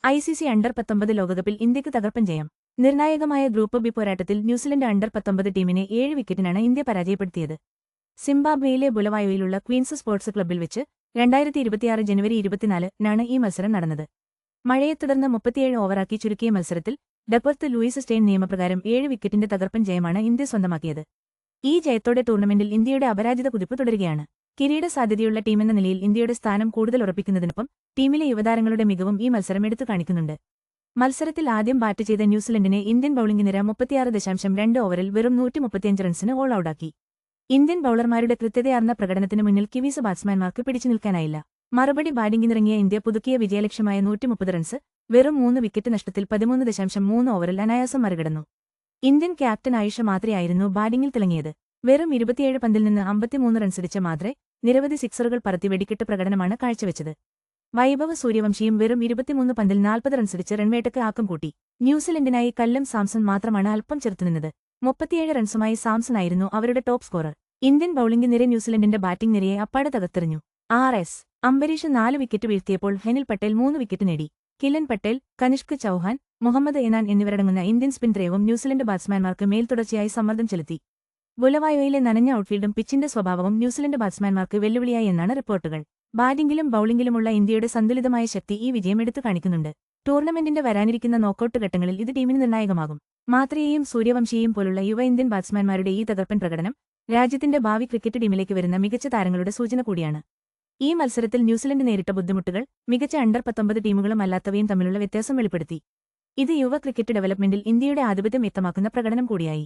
ICC under-19 ലോകകപ്പിൽ ഇന്ത്യക്ക് തകർപ്പൻ ജയം. നിർണായകമായ ഗ്രൂപ്പ് ബി പോരാട്ടത്തിൽ ന്യൂസിലൻഡ് അണ്ടർ-19 ടീമിനെ 7 വിക്കറ്റിനാണ് ഇന്ത്യ പരാജയപ്പെടുത്തിയത്. സിംബാബ്വേയിലെ ബുലവായോയിലുള്ള ക്വീൻസ് സ്പോർട്സ് ക്ലബ്ബിൽ വെച്ച് 2026 ജനുവരി 24-നാണ് ഈ മത്സരം നടന്നത്. മഴയെ തുടർന്ന് 37 ഓവറാക്കി ചുരുക്കിയ മത്സരത്തിൽ ഡെപർത്ത് ലൂയിസ് സ്റ്റെയിൻ നിയമപ്രകാരം 7 വിക്കറ്റിന്റെ തകർപ്പൻ ജയമാണ് ഇന്ത്യ സ്വന്തമാക്കിയത്. ഈ ജയത്തോടെ ടൂർണമെന്റിൽ ഇന്ത്യയുടെ അപരാജിത കുതിപ്പ് തുടരുകയാണ്. കിരീട സാധ്യതയുള്ള ടീമെന്ന നിലയിൽ ഇന്ത്യയുടെ സ്ഥാനം കൂടുതൽ ഉറപ്പിക്കുന്നതിനൊപ്പം ടീമിലെ യുവതാരങ്ങളുടെ മികവും ഈ മത്സരം എടുത്തു കാണിക്കുന്നുണ്ട്. മത്സരത്തിൽ ആദ്യം ബാറ്റ് ചെയ്ത ന്യൂസിലൻഡിനെ ഇന്ത്യൻ ബൌളിംഗ് നിര 36.2 ഓവറിൽ വെറും 135 റൺസിന് ഓൾ ഔട്ടാക്കി. ഇന്ത്യൻ ബൌളർമാരുടെ കൃത്യതയാർന്ന പ്രകടനത്തിന് മുന്നിൽ കിവീസ് ബാറ്റ്സ്മാൻമാർക്ക് പിടിച്ചു നിൽക്കാനായില്ല. മറുപടി ബാറ്റിംഗിനിറങ്ങിയ ഇന്ത്യ പുതുക്കിയ വിജയലക്ഷ്യമായ 130 റൺസ് വെറും 3 വിക്കറ്റ് നഷ്ടത്തിൽ 13.3 ഓവറിൽ അനായാസം മറികടന്നു. ഇന്ത്യൻ ക്യാപ്റ്റൻ ആയിഷ മാത്രയായിരുന്നു ബാറ്റിംഗിൽ തിളങ്ങിയത്. വെറും 27 പന്തിൽ നിന്ന് 53 റൺസടിച്ച മാത്രെ നിരവധി സിക്സറുകൾ പറത്തി വെടിക്കെട്ട് പ്രകടനമാണ് കാഴ്ചവെച്ചത്. വൈഭവ് സൂര്യവംശിയും വെറും 23 പന്തിൽ 40 റൺസടിച്ച് റൺവേട്ടയ്ക്ക് ആക്കം കൂട്ടി. ന്യൂസിലൻഡിനായി കല്ലം സാംസൺ മാത്രമാണ് അല്പം ചെറുത്തുനിന്നത്. 37 റൺസുമായി സാംസൺ ആയിരുന്നു അവരുടെ ടോപ്പ് സ്കോറർ. ഇന്ത്യൻ ബൌളിംഗ് നിര ന്യൂസിലൻഡിന്റെ ബാറ്റിംഗ് നിരയെ അപ്പാടെ തകർത്തെറിഞ്ഞു. RS അംബരീഷ് 4 വിക്കറ്റ് വീഴ്ത്തിയപ്പോൾ ഹെനിൽ പട്ടേൽ 3 വിക്കറ്റ് നേടി. കിലൻ പട്ടേൽ, കനിഷ്ക് ചൌഹാൻ, മുഹമ്മദ് ഇനാൻ എന്നിവരടങ്ങുന്ന ഇന്ത്യൻ സ്പിൻ ത്രയവും ന്യൂസിലൻഡ് ബാറ്റ്സ്മാൻമാർക്ക് മേൽ തുടർച്ചയായി സമ്മർദ്ദം ചെലുത്തി. ബുലവായോയിലെ നനഞ്ഞ ഔട്ട്ഫീൽഡും പിച്ചിന്റെ സ്വഭാവവും ന്യൂസിലൻഡ് ബാറ്റ്സ്മാൻമാർക്ക് വെല്ലുവിളിയായി എന്നാണ് റിപ്പോർട്ടുകൾ. ബാറ്റിംഗിലും ബൌളിംഗിലുമുള്ള ഇന്ത്യയുടെ സന്തുലിതമായ ശക്തി ഈ വിജയം എടുത്തു കാണിക്കുന്നുണ്ട്. ടൂർണമെന്റിന്റെ വരാനിരിക്കുന്ന നോക്കൌട്ട് ഘട്ടങ്ങളിൽ ഇത് ടീമിന് നിർണായകമാകും. മാത്രയെയും സൂര്യവംശിയെയും പോലുള്ള യുവ ഇന്ത്യൻ ബാറ്റ്സ്മാൻമാരുടെ ഈ തകർപ്പൻ പ്രകടനം രാജ്യത്തിന്റെ ഭാവി ക്രിക്കറ്റ് ടീമിലേക്ക് വരുന്ന മികച്ച താരങ്ങളുടെ സൂചന കൂടിയാണ്. ഈ മത്സരത്തിൽ ന്യൂസിലൻഡ് നേരിട്ട ബുദ്ധിമുട്ടുകൾ മികച്ച അണ്ടർ-19 ടീമുകളും അല്ലാത്തവയും തമ്മിലുള്ള വ്യത്യാസം വെളിപ്പെടുത്തി. ഇത് യുവ ക്രിക്കറ്റ് ഡെവലപ്മെന്റിൽ ഇന്ത്യയുടെ ആധിപത്യം വ്യക്തമാക്കുന്ന പ്രകടനം കൂടിയായി.